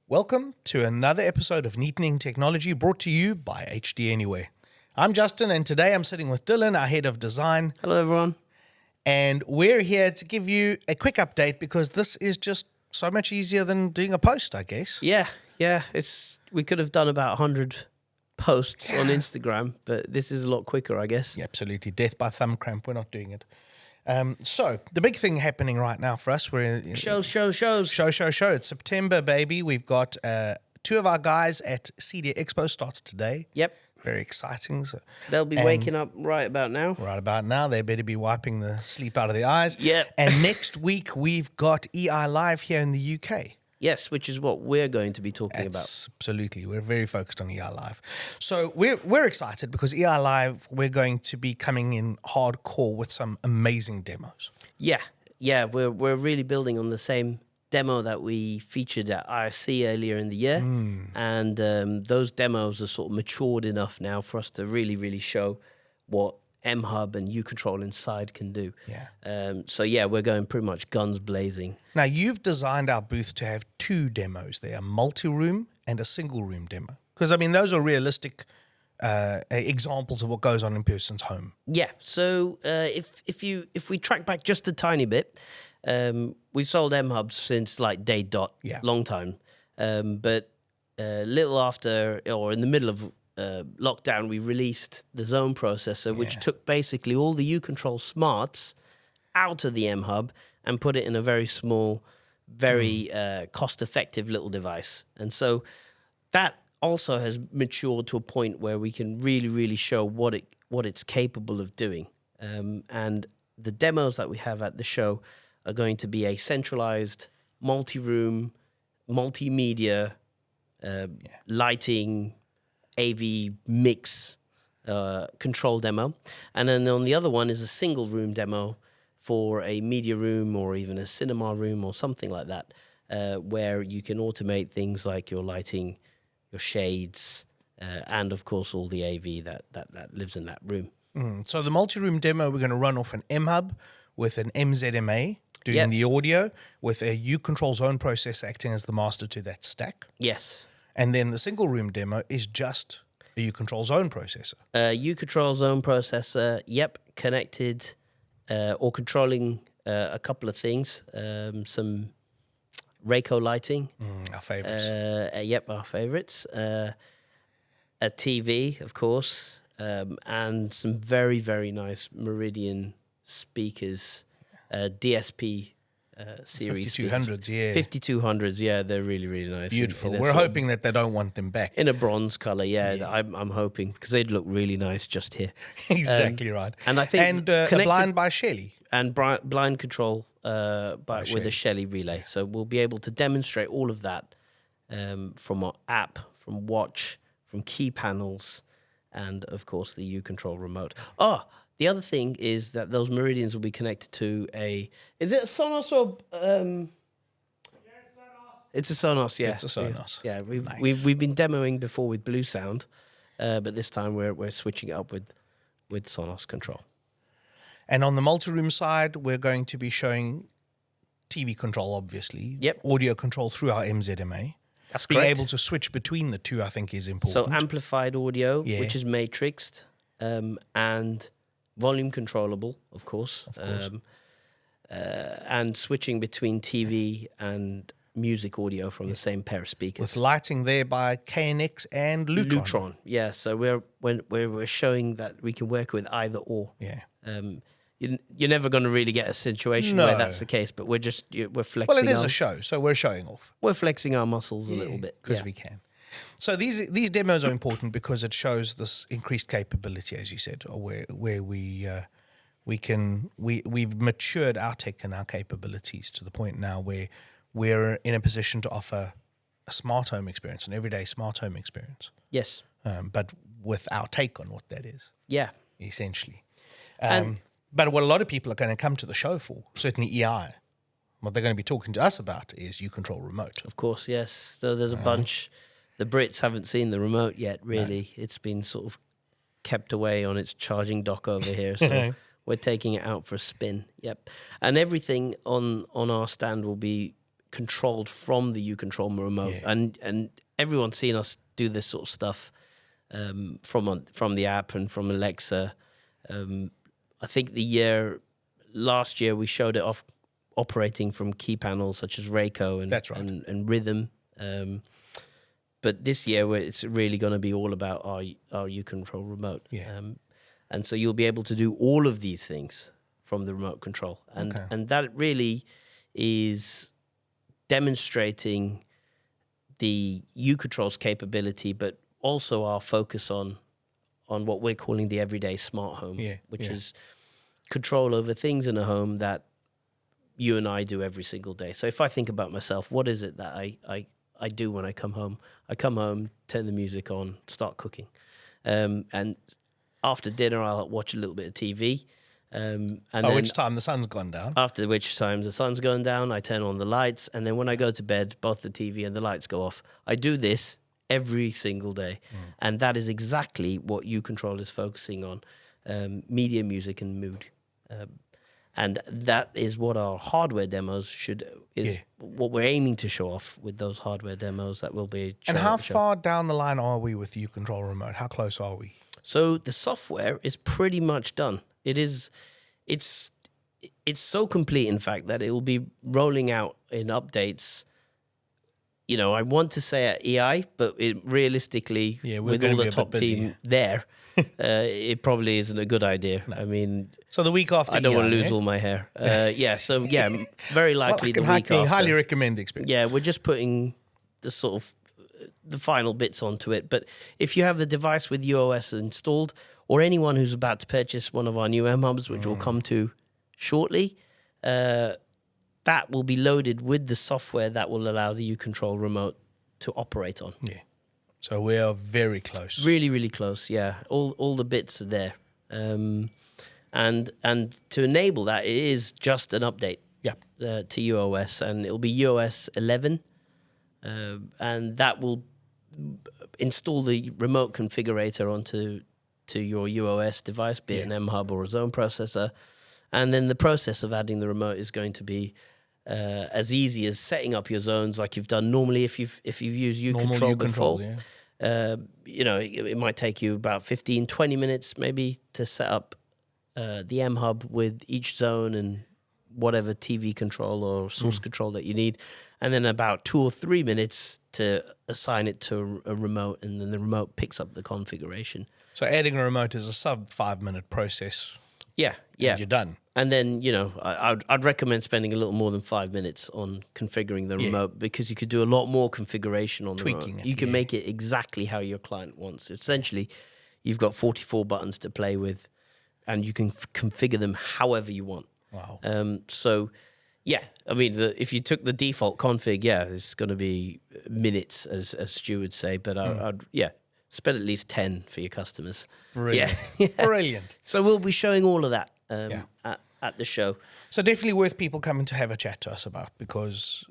Welcome to another episode of Neatening Technology brought to you by HD Anywhere. I'm Justin, and today I'm sitting with Dillan, our head of design. Hello, everyone. And we're here to give you a quick update because this is just so much easier than doing a post, I guess. Yeah. We could have done about 100 posts on Instagram, but this is a lot quicker, I guess. Yeah, absolutely. Death by thumb cramp. We're not doing it. So the big thing happening right now for us, we're Shows. Show. It's September, baby. We've got two of our guys at CDA Expo starts today. Yep. Very exciting. So, They'll be waking up right about now. right about now, they better be wiping the sleep out of their eyes. Yep. And next week, we've got EI Live here in the UK. Yes, which is what we're going to be talking about. Absolutely. We're very focused on EI Live. So we're excited because EI Live, we're going to be coming in hardcore with some amazing demos. Yeah. We're really building on the same demo that we featured at ISC earlier in the year. And those demos are sort of matured enough now for us to really show what MHUB and uControl inside can do. Yeah. We're going pretty much guns blazing. Now, you've designed our booth to have two demos there, a multi-room and a single-room demo. Because, I mean, those are realistic examples of what goes on in a person's home. Yeah. So if we track back just a tiny bit, we've sold MHUBs since like day dot, long time. But little after or in the middle of lockdown, we released the Zone processor, which took basically all the uControl smarts out of the MHUB and put it in a very small, very cost-effective little device. And so that also has matured to a point where we can really show what it's capable of doing. And the demos that we have at the show are going to be a centralized multi-room, multimedia, lighting, AV mix control demo. And then on the other one is a single room demo for a media room or even a cinema room or something like that, where you can automate things like your lighting, your shades, and of course all the AV that lives in that room. So the multi-room demo, we're going to run off an MHUB with an MZMA doing the audio with a uControl Zone processor acting as the master to that stack. Yes. And then the single room demo is just a uControl Zone processor. uControl Zone processor, connected or controlling a couple of things. Some Rako lighting. Our favorites. Our favorites. A TV, of course, and some very nice Meridian speakers, DSP series 5200s, yeah. 5200s, yeah, they're really nice. Beautiful. We're hoping that they don't want them back. In a bronze color, I'm hoping, because they'd look really nice just here. Exactly right. And I think a blind by Shelly. And blind control with a Shelly relay. So we'll be able to demonstrate all of that from our app, from watch, from key panels, and of course the uControl remote. The other thing is that those Meridians will be connected to is it a Sonos or It's a Sonos, yeah. It's a Sonos. Yeah, we've been demoing before with Blusound, but this time we're switching it up with Sonos control. And on the multi-room side, we're going to be showing TV control, obviously. Yep. Audio control through our MZMA. That's Being correct. able to switch between the two, I think, is important. So amplified audio, which is matrixed, and volume controllable, of course. And switching between TV and music audio from the same pair of speakers. With lighting there by KNX and Lutron. Lutron, yeah. So we're showing that we can work with either or. Yeah. You're never going to really get a situation where that's the case, but we're flexing. Well, it is a show, so we're showing off. We're flexing our muscles a little bit because we can. So these demos are important because it shows this increased capability, as you said, where we've matured our tech and our capabilities to the point now where we're in a position to offer a smart home experience, an everyday smart home experience. Yes, but with our take on what that is. Yeah, essentially. But what a lot of people are going to come to the show for, certainly EI, what they're going to be talking to us about is uControl remote. Of course, yes. So there's a bunch. The Brits haven't seen the remote yet, really. No. It's been sort of kept away on its charging dock over here. So we're taking it out for a spin. Yep. And everything on our stand will be controlled from the uControl remote, and everyone's seen us do this sort of stuff from the app and from Alexa. I think last year we showed it off operating from key panels such as Rako and Rhythm. But this year it's really going to be all about our uControl remote. And so you'll be able to do all of these things from the remote control. And that really is demonstrating the uControl's capability, but also our focus on what we're calling the everyday smart home, which is control over things in a home that you and I do every single day. So if I think about myself, what is it that I do when I come home? I come home, turn the music on, start cooking. And after dinner, I'll watch a little bit of TV. And then which time the sun's gone down. After which time the sun's gone down, I turn on the lights. And then when I go to bed, both the TV and the lights go off. I do this every single day. And that is exactly what uControl is focusing on, media, music, and mood. And that is what our hardware demos what we're aiming to show off with those hardware demos that will be. And how far down the line are we with uControl remote? How close are we? So the software is pretty much done. It's so complete, in fact, that it will be rolling out in updates. I want to say at EI, but realistically, with all the top team there, it probably isn't a good idea. No. I mean, so the week after, I don't want to lose all my hair. Very likely the week after. Highly recommend the experience. Yeah, we're just putting the sort of the final bits onto it. But if you have the device with UOS installed, or anyone who's about to purchase one of our new MHUBs, which we'll come to shortly, that will be loaded with the software that will allow the uControl remote to operate on. Yeah. So we are very close. Really, really close, yeah. All the bits are there. And to enable that, it is just an update to UOS, and it'll be UOS 11. And that will install the remote configurator onto your UOS device, be it an MHUB or a zone processor. And then the process of adding the remote is going to be as easy as setting up your zones like you've done normally if you've used uControl before. It might take you about 15, 20 minutes maybe to set up the MHUB with each zone and whatever TV control or source control that you need. And then about 2 or 3 minutes to assign it to a remote, and then the remote picks up the configuration. So adding a remote is a sub 5 minute process. Yeah. And you're done. And then, I'd recommend spending a little more than 5 minutes on configuring the remote, because you could do a lot more configuration on the remote. Tweaking it. You can make it exactly how your client wants. Essentially, you've got 44 buttons to play with, and you can configure them however you want. Wow. If you took the default config, it's going to be minutes, as Stu would say. But I'd spend at least 10 for your customers. Brilliant. Yeah. Brilliant. So we'll be showing all of that at the show. So definitely worth people coming to have a chat to us about, because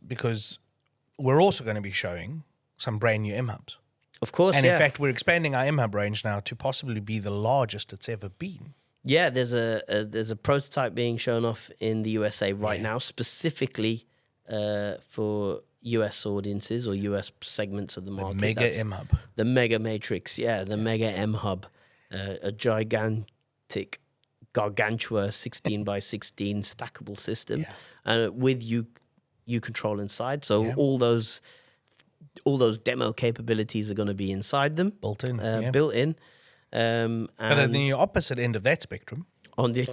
we're also going to be showing some brand new MHUBs. Of course, and in fact, we're expanding our MHUB range now to possibly be the largest it's ever been. Yeah, there's a prototype being shown off in the USA right now, specifically for US audiences or US segments of the market. The Mega MHUB. The Mega Matrix, the Mega MHUB, a gigantic gargantua 16 by 16 stackable system, with uControl inside. So all those demo capabilities are going to be inside them, built in. And but at the opposite end of that spectrum, on the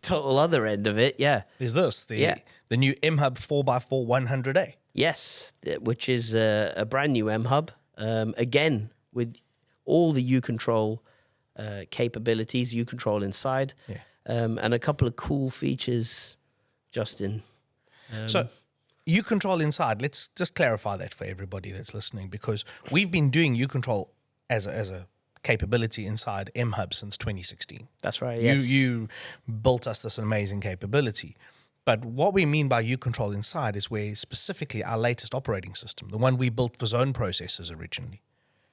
total other end of it, is this the new MHUB 4x4 100A? Yes, which is a brand new MHUB, again with all the uControl capabilities, uControl inside, and a couple of cool features, Justin. So uControl inside, let's just clarify that for everybody that's listening, because we've been doing uControl as a capability inside MHUB since 2016. That's right, yes. You built us this amazing capability. But what we mean by uControl inside is where specifically our latest operating system, the one we built for zone processors originally,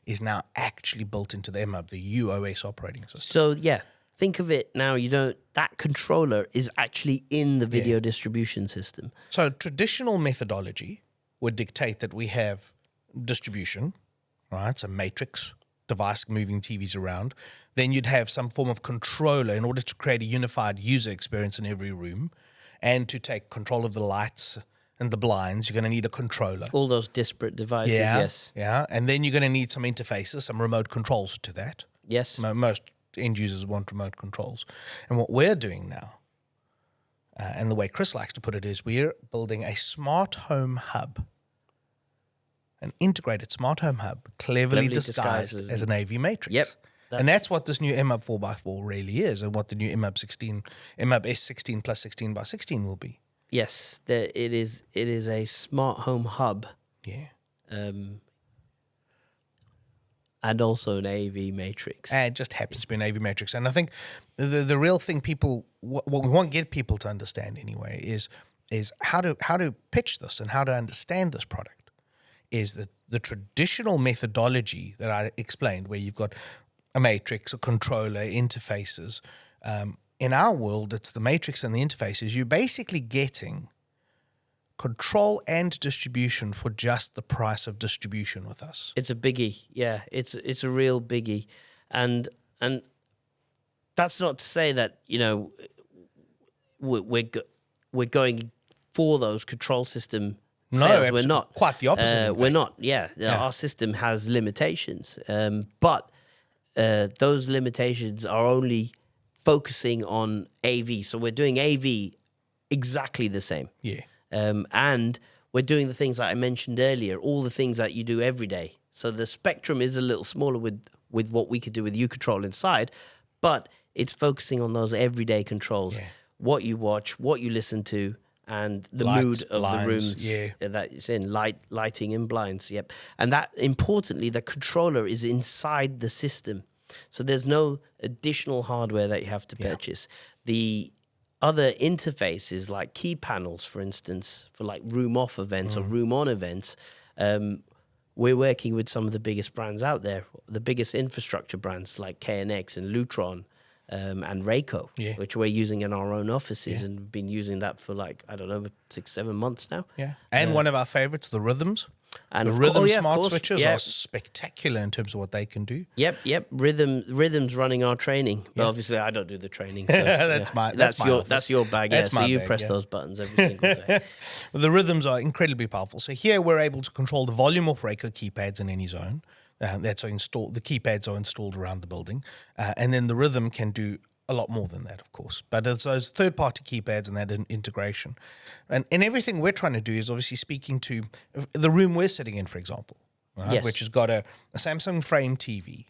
is now actually built into the MHUB, the UOS operating system. So, think of it now. That controller is actually in the video distribution system. So traditional methodology would dictate that we have distribution, right? So matrix, device moving TVs around. Then you'd have some form of controller in order to create a unified user experience in every room. And to take control of the lights and the blinds, you're going to need a controller. All those disparate devices, yes. Yeah, and then you're going to need some interfaces, some remote controls to that. Yes. Most end users want remote controls. And what we're doing now, and the way Chris likes to put it, is we're building a smart home hub, an integrated smart home hub, cleverly disguised as an AV matrix. Yep. And that's what this new MHUB 4x4 really is, and what the new MHUB S16 plus 16x16 will be. Yes, it is a smart home hub. Yeah. And also an AV matrix. And it just happens to be an AV matrix. And I think the real thing what we want to get people to understand anyway is how to pitch this and how to understand this product is that the traditional methodology that I explained, where you've got a matrix, a controller, interfaces. In our world, it's the matrix and the interfaces. You're basically getting control and distribution for just the price of distribution with us. It's a biggie, yeah. It's a real biggie, and that's not to say that we're going for those control system sales. No, we're not. Quite the opposite. We're not. Yeah, our system has limitations, but those limitations are only focusing on AV. So we're doing AV exactly the same. Yeah. And we're doing the things that I mentioned earlier, all the things that you do every day. So the spectrum is a little smaller with what we could do with uControl inside, but it's focusing on those everyday controls, what you watch, what you listen to, and the mood of the rooms that it's in, lighting and blinds. Yep. And that, importantly, the controller is inside the system. So there's no additional hardware that you have to purchase. The other interfaces like key panels, for instance, for like room off events or room on events, we're working with some of the biggest brands out there, the biggest infrastructure brands like KNX and Lutron, and Rako, which we're using in our own offices and been using that for 6-7 months now. Yeah. And one of our favorites, the Rhythms. And the Rhythm smart switches are spectacular in terms of what they can do. Yep. Rhythm's running our training, but obviously I don't do the training. So, that's your bag. So you press those buttons every single day. Well, the Rhythms are incredibly powerful. So here we're able to control the volume of Rako keypads in any zone. That's installed. The keypads are installed around the building, and then the Rhythm can do a lot more than that, of course. But it's those third-party keypads and that integration. And everything we're trying to do is obviously speaking to the room we're sitting in, for example, right? Which has got a Samsung Frame TV.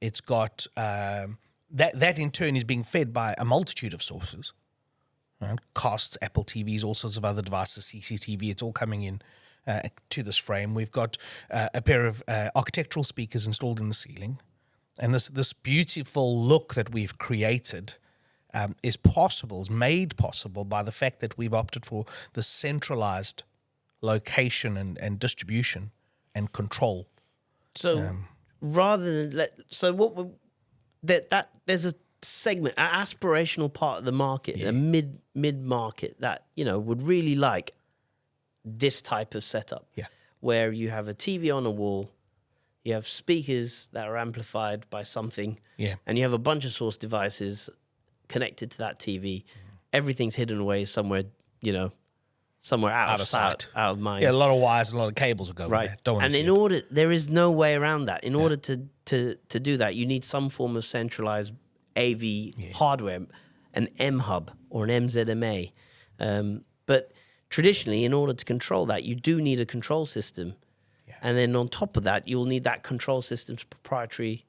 It's got that in turn is being fed by a multitude of sources. Right? Casts, Apple TVs, all sorts of other devices, CCTV, it's all coming in to this frame. We've got a pair of architectural speakers installed in the ceiling. And this beautiful look that we've created is made possible by the fact that we've opted for the centralized location and distribution and control. So rather than there's a segment, an aspirational part of the market, a mid market that would really like this type of setup, where you have a TV on a wall. You have speakers that are amplified by something, and you have a bunch of source devices connected to that TV. Everything's hidden away somewhere, somewhere out of sight, out of mind. Yeah, a lot of wires and a lot of cables will go there. Don't want to see it. There is no way around that. In order to do that, you need some form of centralized AV hardware, an MHUB or an MZMA. But traditionally, in order to control that, you do need a control system. And then on top of that, you'll need that control system's proprietary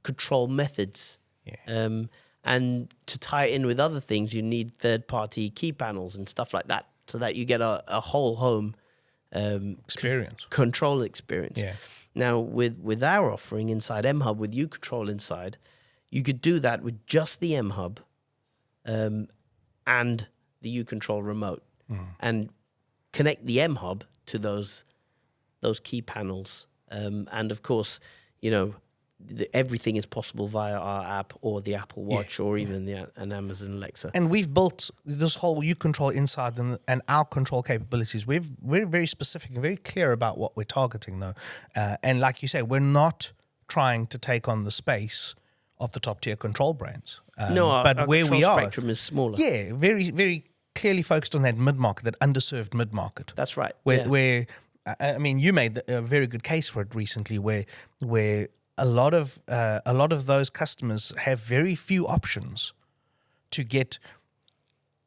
control methods. And to tie it in with other things, you need third-party key panels and stuff like that, so that you get a whole home experience, control experience. Now, with our offering inside MHUB, with uControl inside, you could do that with just the MHUB and the uControl remote, and connect the MHUB to those key panels, and of course, everything is possible via our app or the Apple Watch or even an Amazon Alexa. And we've built this whole uControl inside and our control capabilities. We're very specific and very clear about what we're targeting, though. And like you say, we're not trying to take on the space of the top tier control brands. No, but our where control we are, spectrum is smaller. Yeah, very, very clearly focused on that mid market, that underserved mid market. That's right. Where I mean, you made a very good case for it recently, where a lot of those customers have very few options to get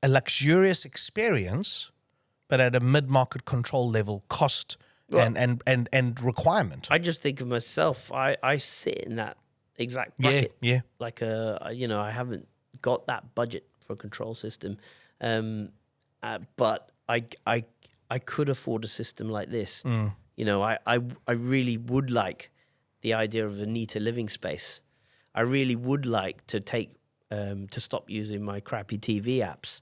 a luxurious experience, but at a mid market control level cost and requirement. I just think of myself. I sit in that exact bucket. Yeah. Like I haven't got that budget for a control system, but I could afford a system like this. You know, I really would like the idea of a neater living space. I really would like to take to stop using my crappy TV apps.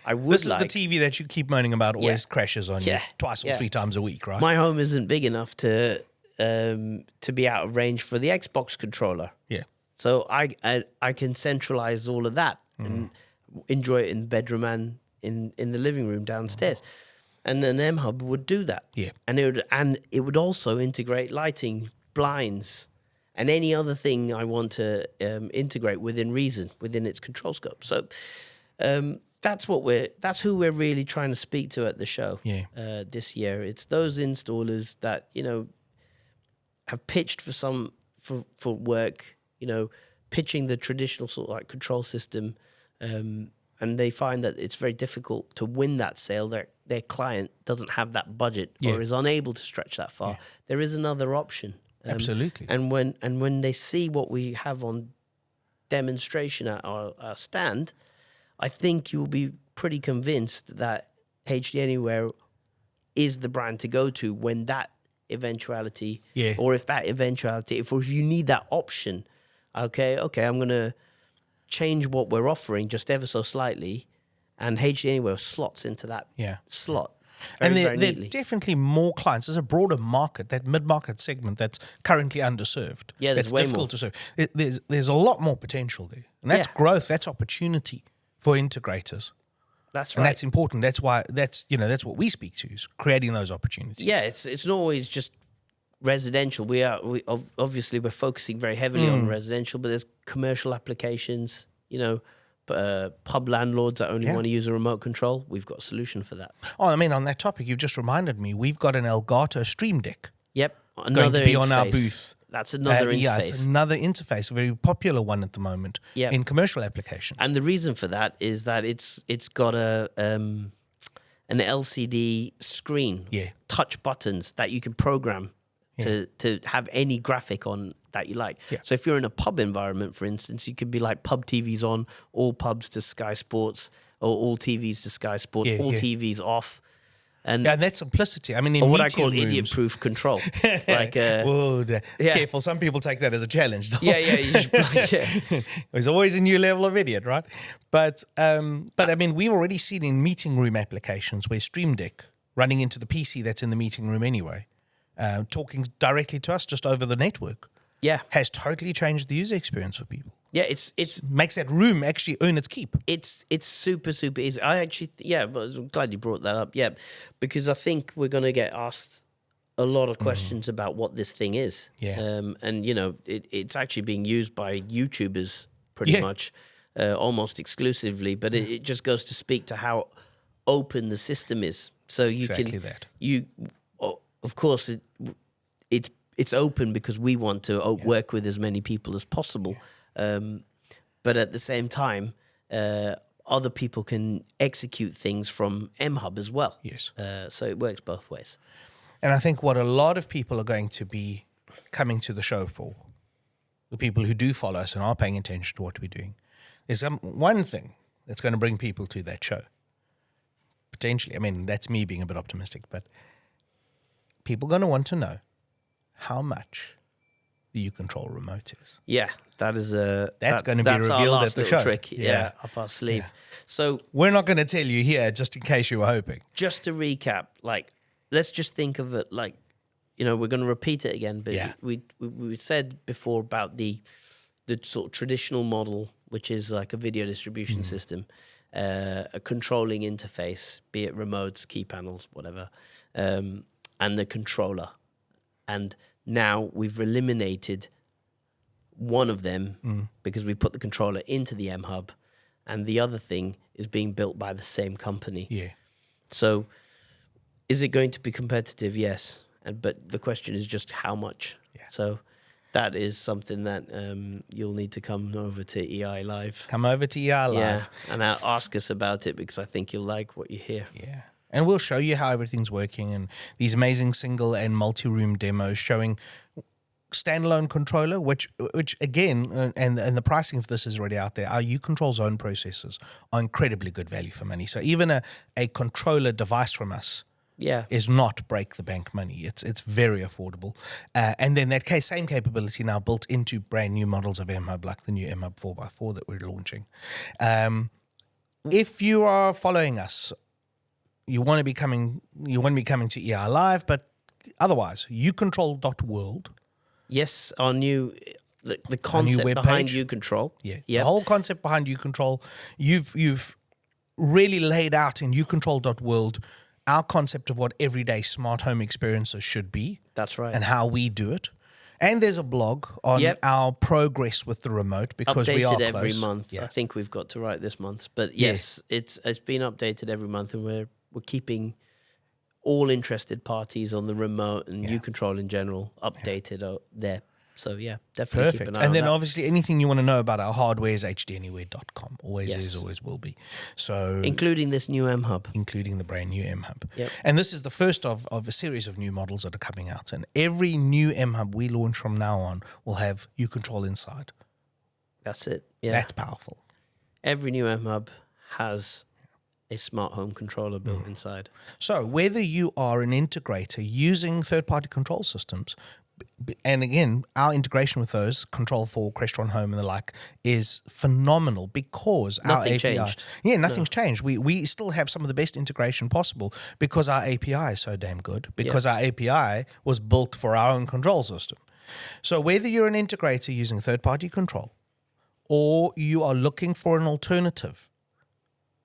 I would. This is the TV that you keep moaning about always crashes on you twice or 3 times a week, right? My home isn't big enough to be out of range for the Xbox controller. Yeah. So I can centralize all of that and enjoy it in the bedroom and in the living room downstairs. And an MHUB would do that. Yeah. And it would also integrate lighting, blinds, and any other thing I want to integrate within reason, within its control scope. So that's who we're really trying to speak to at the show this year. It's those installers that, you know, have pitched for work, you know, pitching the traditional sort of like control system, and they find that it's very difficult to win that sale. Their client doesn't have that budget or is unable to stretch that far. There is another option. Absolutely. And when they see what we have on demonstration at our stand, I think you'll be pretty convinced that HD Anywhere is the brand to go to when that eventuality, or if you need that option, okay, I'm going to change what we're offering just ever so slightly, and HD Anywhere slots into that slot. Very, and there are definitely more clients. There's a broader market, that mid-market segment that's currently underserved. Yeah, there's that's way difficult more. to serve. There's a lot more potential there, and that's growth. That's opportunity for integrators. That's right. And that's important. That's why that's what we speak to, is creating those opportunities. Yeah, it's not always just residential. Obviously we're focusing very heavily on residential, but there's commercial applications. You know, pub landlords that only want to use a remote control. We've got a solution for that. Oh, I mean, on that topic, you've just reminded me. We've got an Elgato Stream Deck. Yep, going to be on our booth. That's another interface. Yeah, it's another interface, a very popular one at the moment in commercial applications. And the reason for that is that it's got an LCD screen, touch buttons that you can program to have any graphic on that you like. Yeah. So if you're in a pub environment, for instance, you could be like pub TVs on, all pubs to Sky Sports, or all TVs to Sky Sports, all TVs off. And that's simplicity. I mean, in or what I call rooms, idiot-proof control. Like, careful. Some people take that as a challenge. There's always a new level of idiot, right? But I mean, we've already seen in meeting room applications where Stream Deck running into the PC that's in the meeting room anyway, talking directly to us just over the network, has totally changed the user experience for people. Yeah, it's makes that room actually earn its keep. It's super easy. I actually but I'm glad you brought that up. Yeah, because I think we're going to get asked a lot of questions about what this thing is. Yeah, and you know, it's actually being used by YouTubers pretty much, almost exclusively. But it just goes to speak to how open the system is. So you of course it's open because we want to work with as many people as possible. But at the same time, other people can execute things from MHUB as well. Yes. So it works both ways. And I think what a lot of people are going to be coming to the show for, the people who do follow us and are paying attention to what we're doing, is one thing that's going to bring people to that show. Potentially. I mean, that's me being a bit optimistic, but people are going to want to know how much the uControl remote is. Yeah, that's going to be revealed at the show. Trick, up our sleeve. Yeah. So we're not going to tell you here, just in case you were hoping. Just to recap, like, let's just think of it like we're going to repeat it again, but Yeah. we said before about the sort of traditional model, which is like a video distribution system, a controlling interface, be it remotes, key panels, whatever, and the controller. And now we've eliminated one of them because we put the controller into the MHUB, and the other thing is being built by the same company. Yeah. So is it going to be competitive? Yes. But the question is just how much. Yeah. So that is something that you'll need to come over to EI Live. Come over to EI Live. Yeah, and ask us about it, because I think you'll like what you hear. Yeah. And we'll show you how everything's working, and these amazing single and multi-room demos showing standalone controller, which again, and the pricing of this is already out there. Our uControl zone processors are incredibly good value for money. So even a controller device from us is not break the bank money. It's very affordable. And then that same capability now built into brand new models of MHUB, like the new MHUB 4x4 that we're launching. If you are following us, you want to be coming to EI Live, but otherwise, uControl.world. Yes, our new the concept behind uControl. Yeah, the whole concept behind uControl. You've really laid out in uControl.world our concept of what everyday smart home experiences should be. That's right. And how we do it. And there's a blog on our progress with the remote, because we are updated close. every month. Yeah. I think we've got to write this month, but yes, it's been updated every month, and we're keeping all interested parties on the remote and uControl in general updated there. So definitely keep an eye on And then that. obviously anything you want to know about our hardware is hdanywhere.com. Always is, always will be. So including this new MHUB. Including the brand new MHUB. Yep. And this is the first of a series of new models that are coming out. And every new MHUB we launch from now on will have uControl inside. That's it. Yeah. That's powerful. Every new MHUB has a smart home controller built inside. So whether you are an integrator using third-party control systems, and again, our integration with those, Control for Crestron Home and the like, is phenomenal, because our API changed. Yeah, nothing's changed. We still have some of the best integration possible, because our API is so damn good, because our API was built for our own control system. So whether you're an integrator using third-party control, or you are looking for an alternative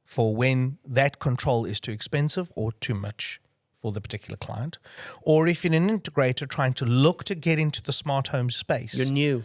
for when that control is too expensive or too much for the particular client, or if you're an integrator trying to look to get into the smart home space. You're new,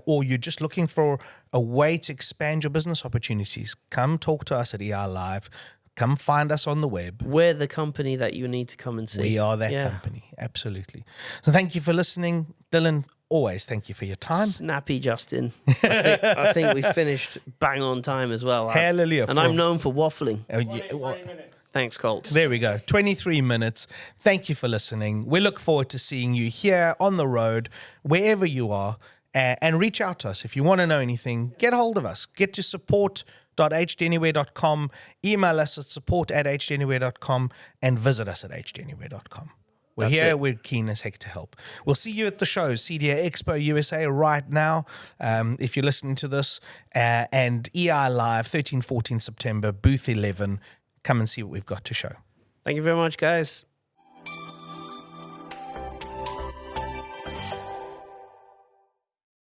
or you're just looking for a way to expand your business opportunities, come talk to us at EI Live. Come find us on the web. We're the company that you need to come and see. We are that company, absolutely. So thank you for listening. Dylan, always thank you for your time. Snappy, Justin. I think we finished bang on time as well. Hallelujah. And I'm known for waffling. Minutes. Thanks, Colt. There we go. 23 minutes. Thank you for listening. We look forward to seeing you here on the road, wherever you are, and reach out to us. If you want to know anything, get hold of us. Get to support.hdanywhere.com, email us at support@hdanywhere.com, and visit us at hdanywhere.com. We're here. We're keen as heck to help. We'll see you at the show, CDA Expo USA right now, if you're listening to this, and EI Live, 13-14 September, booth 11. Come and see what we've got to show. Thank you very much, guys.